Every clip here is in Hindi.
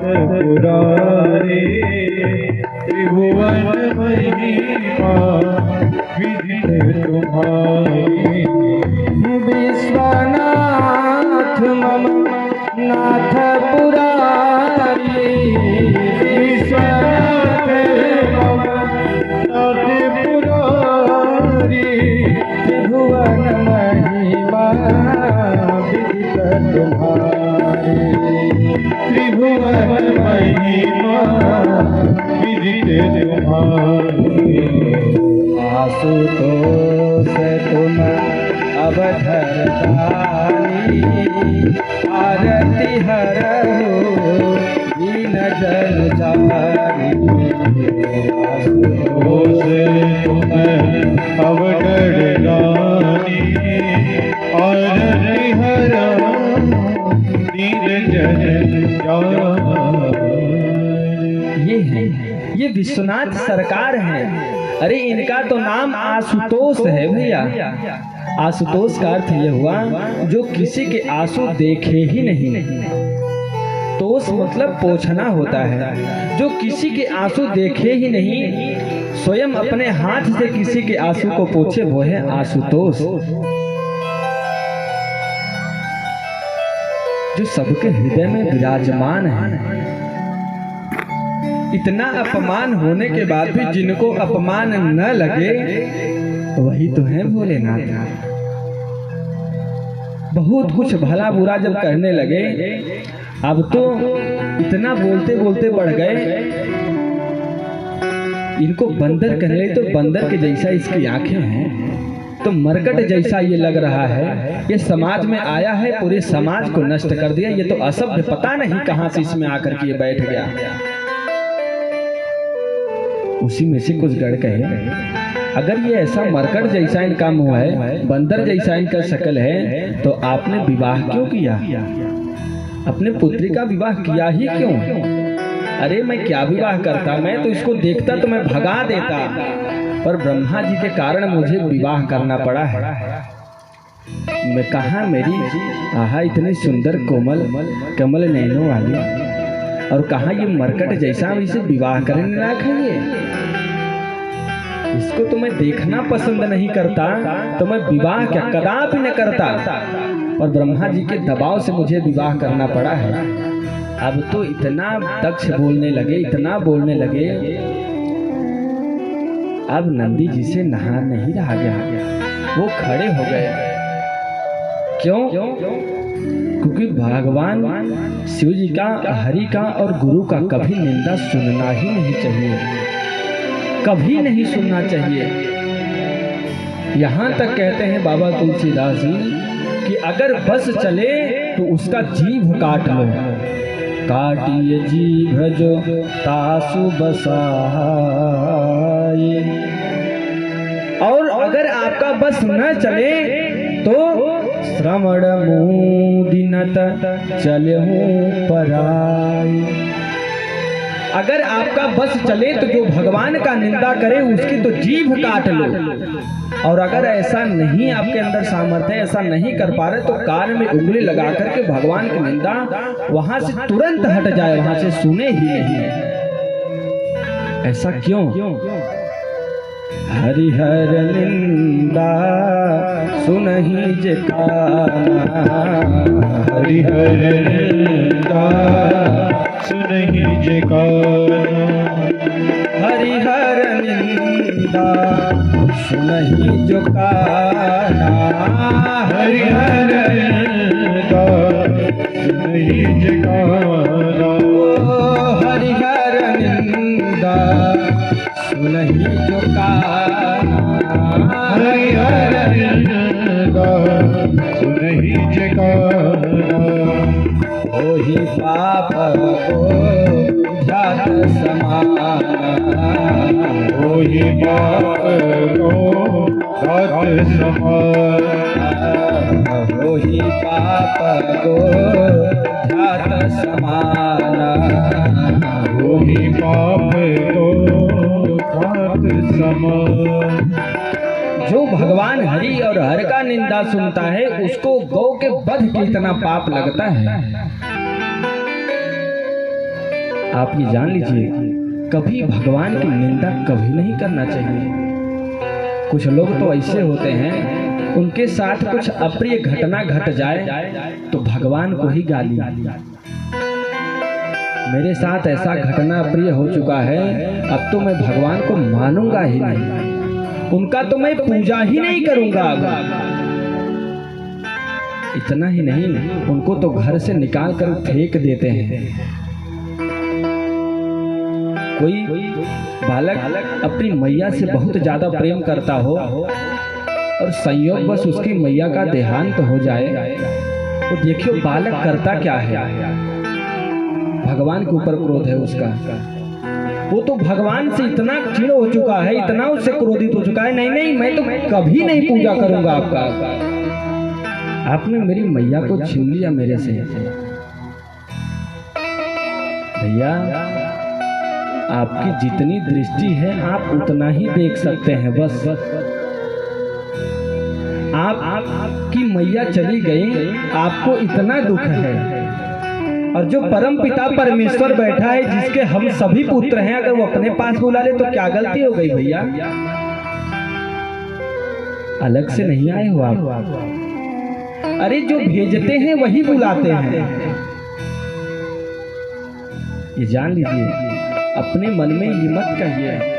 पुरारे त्रिभुवन महिमा विदित तुम्हारी। विश्वनाथ मम नाथ पुरारी विश्वनाथ मम नाथ पुरारी त्रिभुवन महिमा विदित तुम्हारी। त्रिभुवन महिमा विदित तुम्हारी। आशुतोष तुम अवधरतानी आरती हरहु दीन जन जानी। आशुतोष तुम अवधरतानी आरती हरहु दीन जन जानी। ये विश्वनाथ सरकार हैं। अरे इनका तो नाम आशुतोष है भैया। आशुतोष का अर्थ यह हुआ जो किसी के आंसू देखे ही नहीं। तोष मतलब पोछना होता है। जो किसी के आंसू देखे ही नहीं, स्वयं अपने हाथ से किसी के आंसू को पोछे, वो है आशुतोष। जो सबके हृदय में विराजमान है। इतना अपमान होने के बाद भी जिनको अपमान न लगे वही तो है भोलेनाथ। बहुत कुछ भला बुरा जब करने लगे, अब तो इतना बोलते बोलते बढ़ गए। इनको बंदर कहने लगे तो बंदर के जैसा इसकी आंखें हैं, तो मरकट जैसा ये लग रहा है। ये समाज में आया है, पूरे समाज को नष्ट कर दिया। ये तो असभ्य, पता नहीं कहां से इसमें आकर के ये बैठ गया। उसी में से कुछ गढ़ कहे, अगर ये ऐसा मरकट जैसा इनका मुंह है, बंदर जैसा इनका शक्ल है, तो आपने विवाह क्यों किया? अपने पुत्री का विवाह किया ही क्यों? अरे मैं क्या विवाह करता, मैं तो इसको देखता तो मैं भगा देता, पर ब्रह्मा जी के कारण मुझे विवाह करना पड़ा है। मैं कहा मेरी आहा इतनी सुंदर कोमल कमल नैनों वाली, और कहा ये मरकट जैसा, इसे विवाह करने लायक है ये। इसको तो मैं देखना पसंद नहीं करता, तो मैं विवाह क्या कदापि न करता, और ब्रह्मा जी के दबाव से मुझे विवाह करना पड़ा है। अब तो इतना दक्ष बोलने लगे, इतना बोलने लगे, अब नंदी जी से नहा नहीं रहा गया। वो खड़े हो गए। क्यों? क्योंकि भगवान शिव जी का, हरि का और गुरु का कभी निंदा सुनना ही नहीं चाहिए, कभी नहीं सुनना चाहिए। यहाँ तक कहते हैं बाबा तुलसीदास जी कि अगर बस चले तो उसका जीभ काट लो। काटिए जीभ जो तासु बसाए। और अगर आपका बस न चले तो श्रवण मुदिनत चलहु पराई। अगर आपका बस चले तो जो भगवान का निंदा करे उसकी तो जीभ काट लो। और अगर ऐसा नहीं, आपके अंदर सामर्थ्य है, ऐसा नहीं कर पा रहे, तो कान में उंगली लगा करके भगवान की निंदा वहां से तुरंत हट जाए, वहां से सुने ही नहीं। ऐसा क्यों? हरिहर निंदा सुनहि जे काना। हरिहर निंदा सुनहि जे काना। हरिहर निंदा सुनहि जो काना। हरिहर निंदा सुनहि जे काना। हरिहर निंदा सुनहि जो काना। हरिहर निंदा सुनहि जे काना। ओहि पाप को जात समाना। ओहि पाप को जात समाना। ओहि पाप को जात समाना। ओहि पाप को जात समाना। जो भगवान हरि और हर का निंदा सुनता है उसको गौ के वध के इतना पाप लगता है। आप ये जान लीजिए, कभी भगवान की निंदा कभी नहीं करना चाहिए। कुछ लोग तो ऐसे होते हैं, उनके साथ कुछ अप्रिय घटना घट जाए तो भगवान को ही गाली। मेरे साथ ऐसा घटना अप्रिय हो चुका है, अब तो मैं भगवान को मानूंगा ही नहीं, उनका तो मैं पूजा ही नहीं करूंगा। इतना ही नहीं, उनको तो घर से निकाल कर फेंक देते हैं। कोई बालक अपनी मैया से बहुत ज्यादा प्रेम करता हो और संयोग बस उसकी मैया का देहांत हो जाए, तो देखियो बालक करता क्या है। भगवान के ऊपर क्रोध है उसका। वो तो भगवान से इतना चिढ़ हो चुका है, इतना उससे क्रोधित हो चुका है, नहीं नहीं मैं तो कभी नहीं पूजा करूंगा आपका। आपने मेरी मैया को छीन लिया मेरे से। भैया, आपकी जितनी दृष्टि है आप उतना ही देख सकते हैं। बस आपकी मैया चली गई, आपको इतना दुख है, और जो परम पिता परमेश्वर बैठा है, जिसके हम सभी पुत्र हैं, अगर वो अपने पास बुला ले तो क्या गलती हो गई भैया? अलग से नहीं आए हो आप। अरे जो भेजते हैं वही बुलाते हैं, ये जान लीजिए। अपने मन में ये मत कहिए।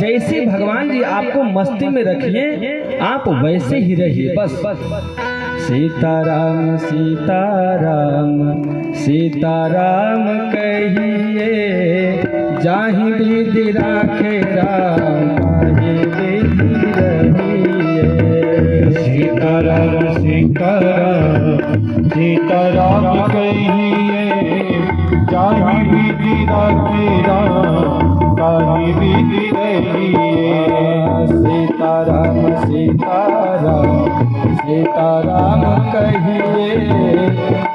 जैसे भगवान जी आपको मस्ती में रखिए, आप वैसे ही रहिए। बस सीताराम सीताराम सीताराम कहिए, जाहि विधि राखे राम, ताहि विधि रहिए। सीताराम सीताराम सीताराम कहिए, जाहि विधि राखे राम, ताहि विधि रहिए। सीताराम सीताराम सीताराम कहिए,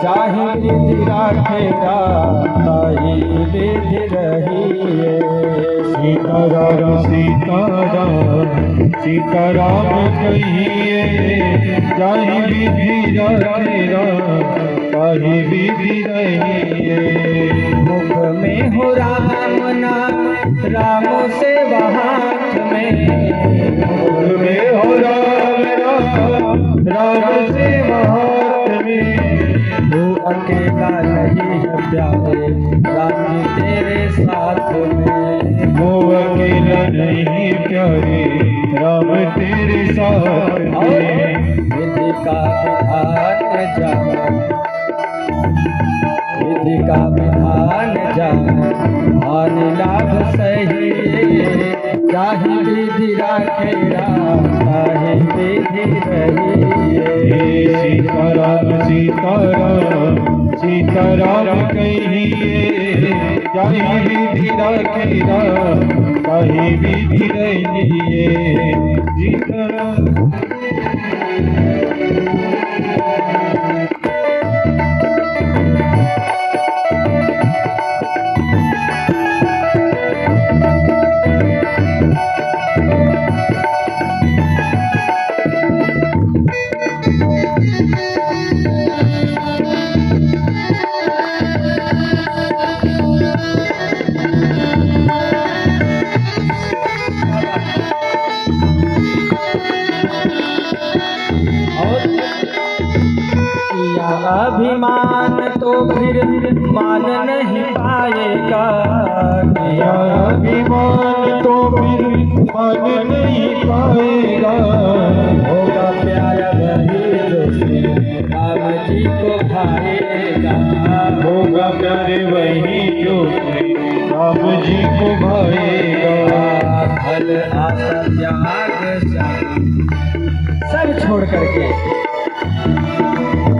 चाहे विधि राखे राम, ताहि विधि रहिए। सीताराम सीताराम सीताराम कहिए, जाहि विधि राखे राम, ताहि विधि रहिए। मुख में हो राम नाम, राम से हाथ में, मुख में हो राम नाम, राम से हाथ में। तू अकेला नहीं है प्यारे, राम जी तेरे साथ में। वो अकेला नहीं प्यारे, राम तेरे साथ में। विधि का विधान जान, विधि का विधान जान, हानि लाभ सही। चाहे विधि राखे राम, ताहि विधि रहिए। सीताराम सीताराम सीताराम कहिए, जाहि विधि राखे राम, ताहि विधि रहिए। सीताराम अभिमान तो फिर मान नहीं पाएगा, किया अभिमान तो फिर मान नहीं पाएगा। होगा प्यारा वही जो राम जी को भाएगा। होगा प्यारे वही जो राम जी को भाएगा। फल आशा त्याग सब छोड़ करके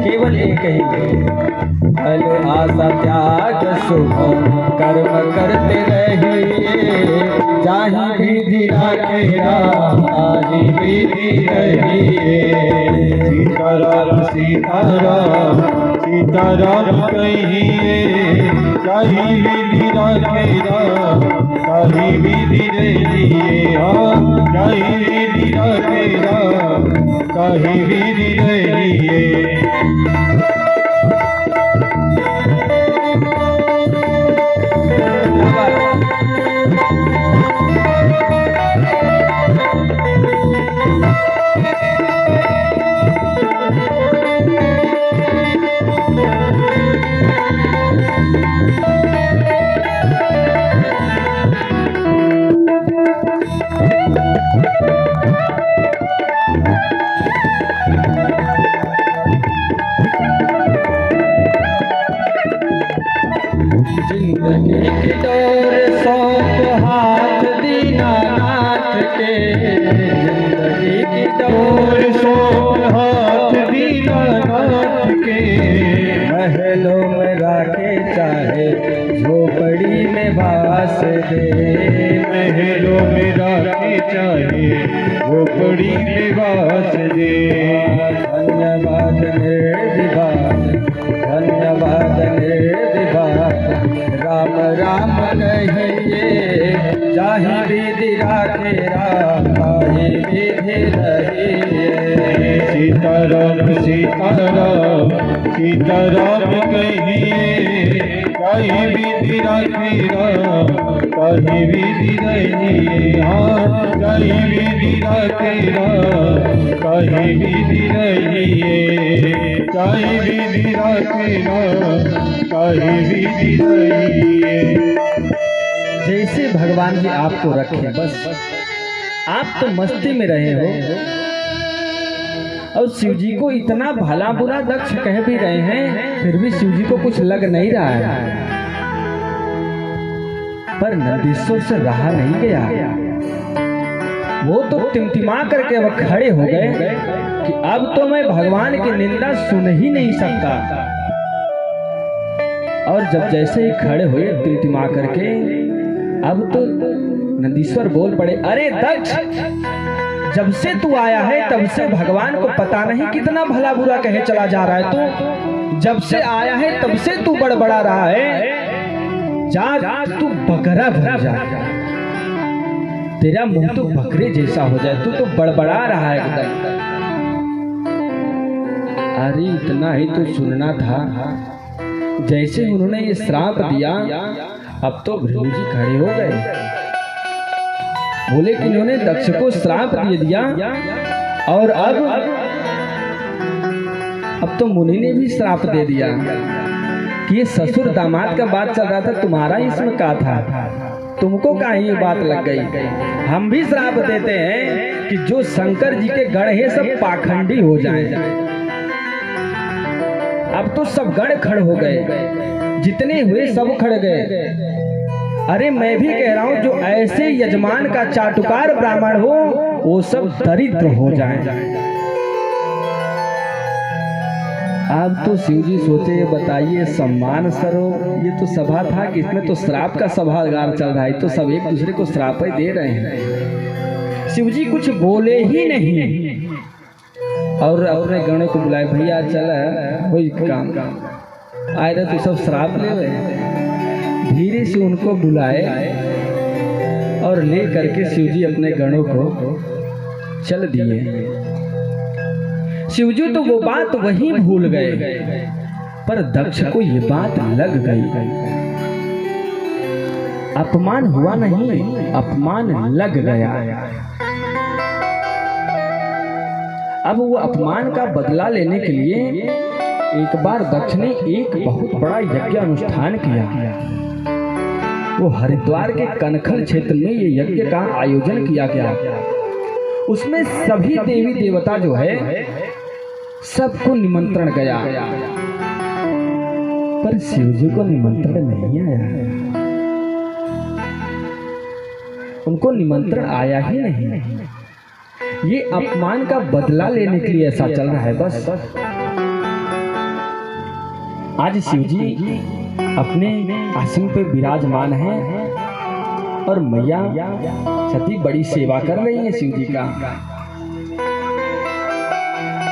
केवल एक ही फल आशा त्याग शुभ कर्म करते रहिए। चाहे विधि राखे राम, ताहि विधि रहिए। सीताराम सीताराम सीताराम कहिए, चाहे विधि राखे राम, ताहि विधि रहिए। हाँ, चाहे विधि राखे राम, ताहि विधि रहिए। जिंदगी की डोर सौंप हाथ दीनानाथ के, जिंदगी की डोर सौंप हाथ दीनानाथ के, महलों में राखे चाहे झोपड़ी में वास दे, महलों में राखे चाहे झोपड़ी में वास दे। धन्यवाद निर्विवाद, धन्यवाद निर्विवाद, राम राम कहिए चाहे विधि राखे राम, चाहे विधि रहिए। सीताराम सीताराम सीताराम कहिए, चाहे विधि राखे राम, चाहे विधि रहिए। हाँ, चाहे विधि राखे राम, चाहे विधि रहिए, चाहे विधि राखे राम, चाहे विधि रहिए। जैसे भगवान जी आपको रखे, बस आप तो मस्ती में रहे हो, और शिव जी को इतना भला बुरा दक्ष कह भी रहे हैं, फिर भी शिव जी को कुछ लग नहीं रहा है। पर नंदीश्वर से रहा नहीं गया, वो तो टिमटिमा करके अब खड़े हो गए कि अब तो मैं भगवान की निंदा सुन ही नहीं सकता। और जब जैसे ही खड़े हुए टिमटिमा करके, अब तो नंदीश्वर बोल पड़े, अरे दक्ष, जब से तू आया है तब से भगवान को पता नहीं कितना भला बुरा कहे चला जा रहा है। तू जब से आया है तब से तू बड़बड़ा रहा है, जा तू बकरा बन जा, तेरा मुंह तो बकरे जैसा हो जाए, तू तो बड़बड़ा रहा है एकदम। अरे इतना ही तो सुनना था। जैसे उन्होंने ये श्राप दिया, अब तो भृगु जी खड़े हो गए, बोले कि इन्होंने दक्ष को श्राप दे दिया, और अब तो मुनि ने भी श्राप दे दिया कि ये ससुर दामाद का बात चल रहा था, तुम्हारा इसमें क्या था, तुमको कहाँ ये बात लग गई। हम भी श्राप देते हैं कि जो शंकर जी के गण है सब पाखंडी हो जाएं। अब तो सब गण खड़ हो गए, जितने हुए सब खड़ गए। अरे मैं भी कह रहा हूं, जो ऐसे यजमान का चाटुकार ब्राह्मण हो वो सब दरिद्र हो जाएं। अब तो शिव जी सोचे, ये बताइए सम्मान सरो, ये तो सभा था कि इसमें तो श्राप का सभागार चल रहा है, तो सब एक दूसरे को श्राप ही दे रहे हैं। शिव जी कुछ बोले ही नहीं, और अपने गणों को बुलाए, भैया चल कोई काम आए रहे, तो सब श्राप ले। धीरे से उनको बुलाए और ले करके शिव जी अपने गणों को चल दिए। शिव जी तो वो बात वहीं भूल गए, पर दक्ष को ये बात लग गई। अपमान हुआ नहीं, अपमान लग गया। अब वो अपमान का बदला लेने के लिए एक बार दक्ष ने एक बहुत बड़ा यज्ञ अनुष्ठान किया। वो हरिद्वार के कनखल क्षेत्र में ये यज्ञ का आयोजन किया गया। उसमें सभी देवी देवता जो है सबको निमंत्रण गया, पर शिव जी को निमंत्रण नहीं आया। उनको निमंत्रण आया ही नहीं। ये अपमान का बदला लेने के लिए ऐसा चल रहा है बस। आज शिव जी अपने आसन पे विराजमान हैं और मैया सती बड़ी सेवा कर रही है शिव जी का।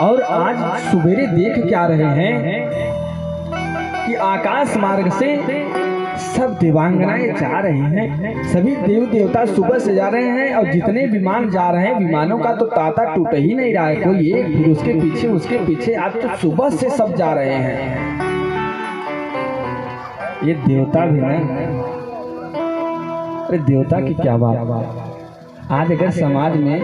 और आज सुबेरे देख क्या रहे हैं कि आकाश मार्ग से सब देवांगनाएं जा रही हैं, सभी देव देवता सुबह से जा रहे हैं, और जितने विमान जा रहे हैं विमानों का तो तांता टूट ही नहीं रहा है, कोई एक फिर उसके पीछे आज तो सुबह से सब जा रहे हैं। ये देवता भी ना, अरे देवता की क्या बात। आज अगर समाज में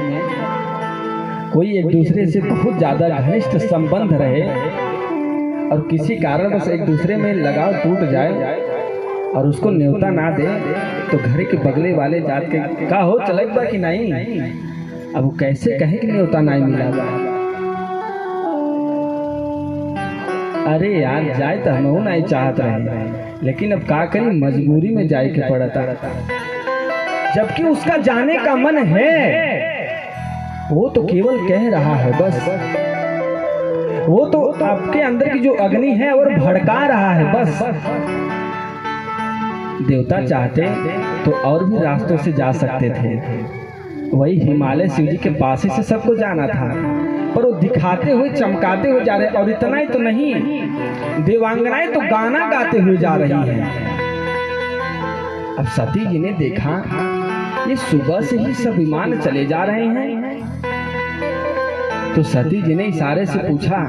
कोई एक दूसरे से बहुत ज्यादा घनिष्ठ संबंध रहे और किसी कारण बस एक दूसरे में लगाव टूट जाए और उसको न्योता ना दे, तो घर के बगले वाले जात के का हो चलक बा कि नहीं, अब वो कैसे कहे कि न्योता नहीं मिला। अरे यार जाए तो हम नहीं चाहत रहे, लेकिन अब का करी, मजबूरी में जाए के पड़ता। जबकि उसका जाने का मन है, वो तो केवल कह रहा है बस। वो तो आपके अंदर की जो अग्नि है और भड़का रहा है बस। देवता चाहते तो और भी रास्तों से जा सकते थे, वही हिमालय शिव जी के पास ही से सबको जाना था, पर वो दिखाते हुए चमकाते हुए जा रहे। और इतना ही तो नहीं, देवांगनाएं तो गाना गाते हुए जा रही हैं। अब सती जी ने देखा ये सुबह से ही सब विमान चले जा रहे हैं, तो सती जी ने इशारे से पूछा,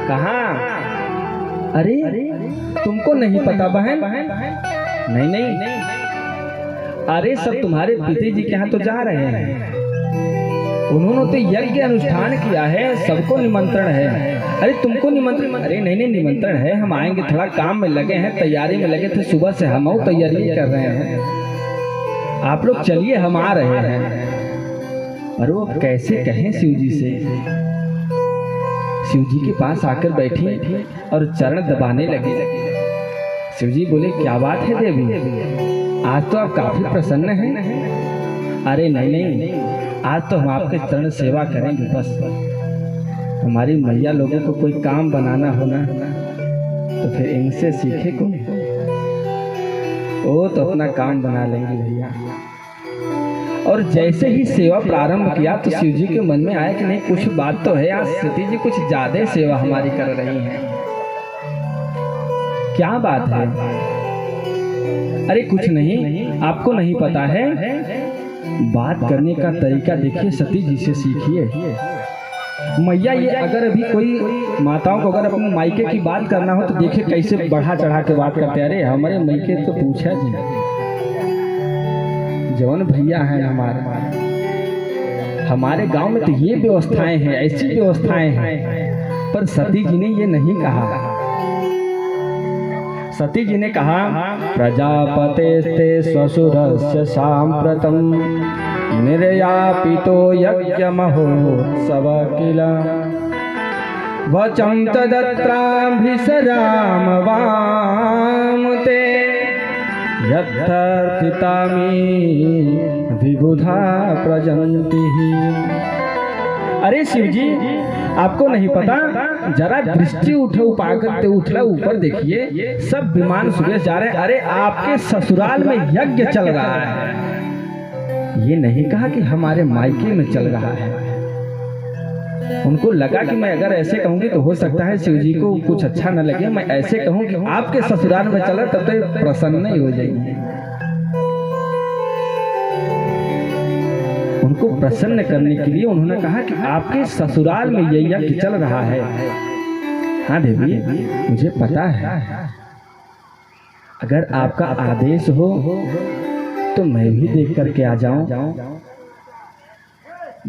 कहाँ? अरे तुमको नहीं पता बहन? नहीं नहीं, अरे सब तुम्हारे पिता जी के यहाँ तो जा रहे हैं, उन्होंने तो यज्ञ अनुष्ठान किया है, सबको निमंत्रण है। अरे तुमको निमंत्रण? अरे नहीं नहीं, निमंत्रण है, हम आएंगे, थोड़ा काम में लगे हैं, तैयारी में लगे थे, सुबह से हम तैयारी कर रहे हैं, आप लोग चलिए, हम आ रहे हैं। और वो कैसे कहें शिव जी से? शिव जी के पास आकर बैठी और चरण दबाने लगी। शिव जी बोले, क्या बात है देवी, आज तो आप काफी प्रसन्न हैं। अरे नहीं नहीं, आज तो हम आपके चरण सेवा करेंगे बस। हमारी मैया लोगों को कोई काम बनाना होना तो फिर इनसे सीखे को, वो तो अपना काम बना लेंगे भैया। और जैसे ही सेवा प्रारंभ किया तो शिव जी के मन में आया कि नहीं, कुछ बात तो है, आज सती जी कुछ ज्यादा सेवा हमारी कर रही हैं। क्या बात है? अरे कुछ नहीं, आपको नहीं पता है, बात करने का तरीका देखिए, सती जी से सीखिए। मैया ये अगर अभी कोई माताओं को अगर अपने मायके की बात करना हो तो देखिए कैसे बढ़ा चढ़ा के बात करते हैं। अरे हमारे मायके तो पूछा जी, जवान भैया हैं हमारे गांव में तो ये व्यवस्थाएं हैं, ऐसी व्यवस्थाएं हैं, पर सती जी ने ये नहीं कहा। सती जी ने कहा, प्रजापतेस्ते स्वसुरस्य साम्प्रतं निर्यापितो यज्ञमहोत्सव किल वचं तदत्राभिसराम वाम ते यत्तर्पितामि विबुधा प्रजन्तिः। अरे शिव जी, आपको नहीं पता, जरा दृष्टि उठला ऊपर देखिए, सब विमान सुबह जा रहे हैं। अरे आपके ससुराल में यज्ञ चल रहा है। ये नहीं कहा कि हमारे मायके में चल रहा है। उनको लगा कि मैं अगर ऐसे कहूंगी तो हो सकता है शिव जी को कुछ अच्छा न लगे, मैं ऐसे कहूं कि आपके ससुराल में चला, तब तो प्रसन्न नहीं हो जाएंगे। उनको प्रसन्न करने के लिए उन्होंने कहा कि आपके ससुराल में ये यज्ञ चल रहा है। हाँ देवी, मुझे पता है, अगर आपका आदेश हो तो मैं भी देख करके आ जाऊं।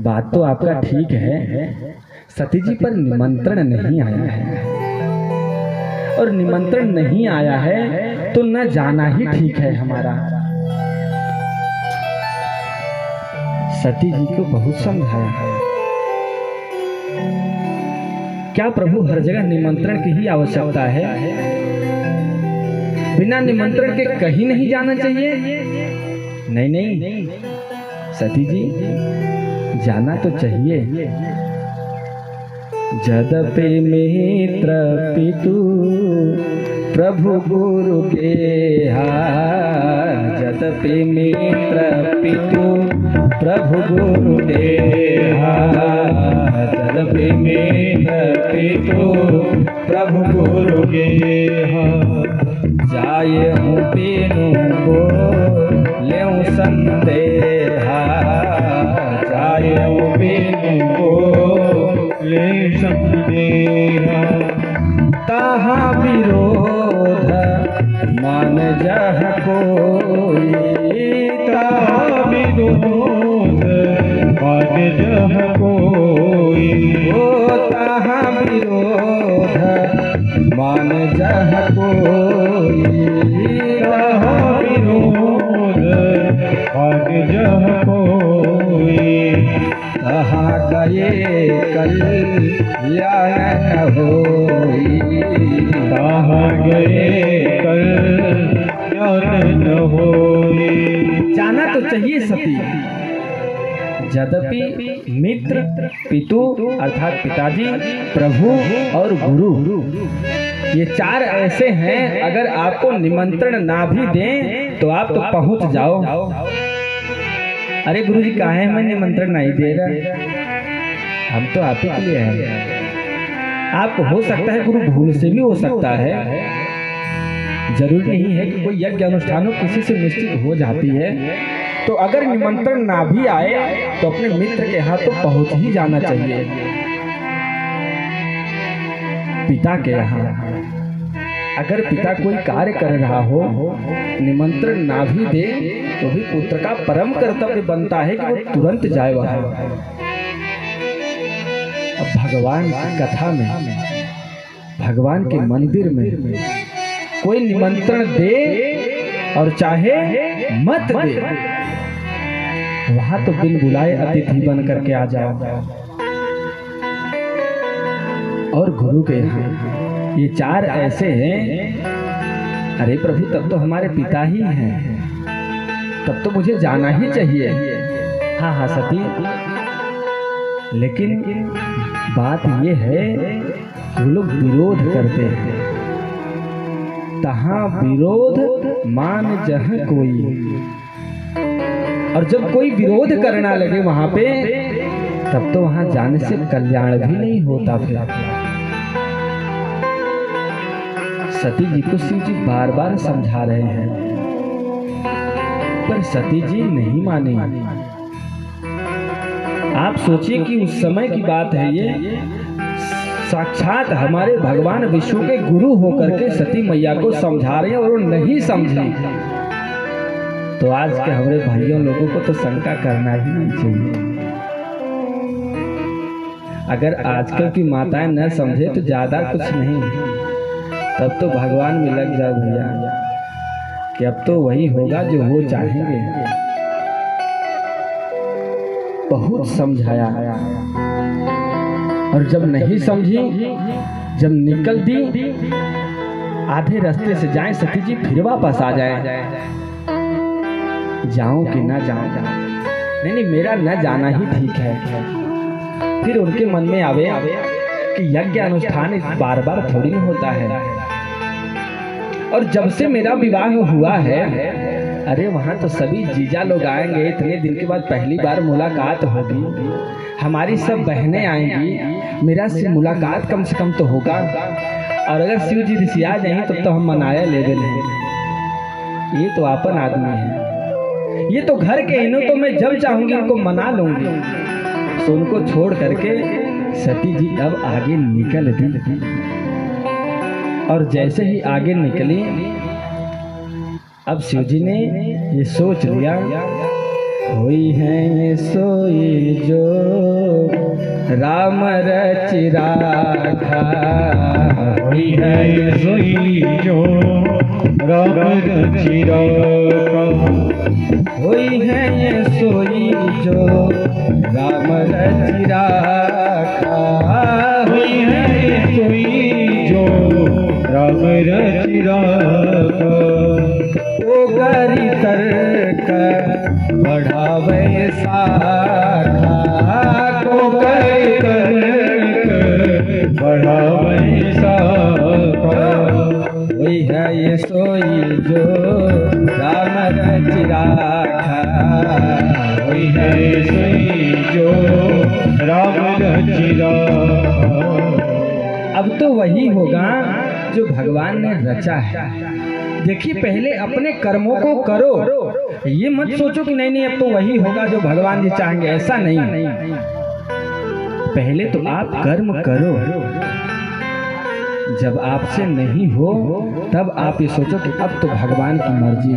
बात तो आपका ठीक है, सती जी पर निमंत्रण नहीं आया है, और निमंत्रण नहीं आया है तो न जाना ही ठीक है हमारा। सती जी को बहुत समझाया है, क्या प्रभु हर जगह निमंत्रण की ही आवश्यकता है? बिना निमंत्रण के कहीं नहीं जाना चाहिए? नहीं नहीं सती जी, जाना तो चाहिए। जदपि मित्र पितु प्रभु गुरु के जदपि मित्र पितु प्रभु गुरु देहा, जदपि मित्र पितु प्रभु गुरु गेहा, जाये हूँ पीनू बोलें संदेहा, जाये हूँ पीनू बोलें संदेहा, ताहा विरोध मान जह कोई, ताहा विरोध मान जह कोई, ओ ताहा विरोध मान जह कोई, ताहा विरोध मान जह कोई, कहाँ गए कल्याण होई, जान न होए। जाना तो चाहिए सती, यद्यपि मित्र, पितु अर्थात पिताजी, प्रभु और गुरु, ये चार ऐसे हैं, अगर आपको निमंत्रण ना भी दें तो आप तो पहुंच जाओ। अरे गुरु जी काहे में निमंत्रण नहीं दे रहा, हम तो आप ही के लिए हैं। आप हो सकता है गुरु भूल से भी हो सकता है, जरूरी नहीं है कि कोई यज्ञ अनुष्ठानों किसी से निश्चित हो जाती है। तो अगर निमंत्रण ना भी आए तो अपने मित्र के यहाँ तो पहुंच ही जाना चाहिए। पिता के यहाँ अगर पिता कोई कार्य कर रहा हो, निमंत्रण ना भी दे तो भी पुत्र का परम कर्तव्य बनता है कि वो तुरंत जाए वहां। अब भगवान की कथा में, भगवान के मंदिर में कोई निमंत्रण दे और चाहे मत दे, वहां तो बिन बुलाए अतिथि बन करके आ जाओ। और गुरु के यहाँ ये चार ऐसे हैं, अरे प्रभु तब तो हमारे पिता ही हैं, तब तो मुझे जाना ही चाहिए। हाँ हाँ सती, लेकिन बात ये है वो लोग विरोध करते हैं। तहाँ विरोध मान जह कोई, और जब कोई विरोध करना लगे वहां पे, तब तो वहां जाने से कल्याण भी नहीं होता। फिर सती जी को शिव जी बार बार समझा रहे हैं, पर सती जी नहीं माने। आप सोचिए कि उस समय की बात है ये, साक्षात हमारे भगवान विष्णु के गुरु होकर के सती मैया को समझा रहे हैं और वो नहीं समझी, तो आज के हमारे भाइयों लोगों को तो शंका करना ही नहीं चाहिए। अगर आजकल की माताएं न समझे तो ज्यादा कुछ नहीं, तब तो भगवान में लग जाओ भैया कि अब तो वही होगा जो वो चाहेंगे। बहुत समझाया और जब नहीं समझी, जब निकल दी, आधे रास्ते से जाएं सती जी फिर वापस आ जाए, जाऊं कि ना जाऊं, नहीं मेरा न जाना ही ठीक है। फिर उनके मन में आवे कि यज्ञ अनुष्ठान बार बार थोड़ी न होता है, और जब से मेरा विवाह हुआ है, अरे वहाँ तो सभी जीजा लोग आएंगे, इतने दिन के बाद पहली बार मुलाकात होगी, हमारी सब बहनें आएंगी, मेरा से मुलाकात कम से कम तो होगा। और अगर शिव जी ऋषिया जाएंगे तब तो हम मनाया ले नहीं। ये तो आपन आदमी है, ये तो घर के इन्हों, तो मैं जब चाहूंगी इनको मना लूंगी। तो उनको छोड़ करके सती जी अब आगे निकल दी, और जैसे ही आगे निकली, अब शिव जी ने ये सोच लिया, हुई है सोई जो राम रचि राखा, हुई है सोई जो राम रचि राखा, हुई है ये सोई जो राम रचि राखा, हुई है ये सोई जो राम रचि राखा। ओ गरी तर्क बढ़ावे साखा, को गरी तर्क बढ़ावे साखा, वही है ये सोई जो राम रचि राखा, हुई है सोई जो राम रचि राखा। अब तो वही होगा जो भगवान ने रचा है। देखिए पहले अपने कर्मों को करो, ये मत सोचो कि नहीं नहीं अब तो वही होगा जो भगवान जी चाहेंगे, ऐसा नहीं। पहले तो आप कर्म करो, जब आपसे नहीं हो तब आप ये सोचो कि अब तो भगवान की मर्जी,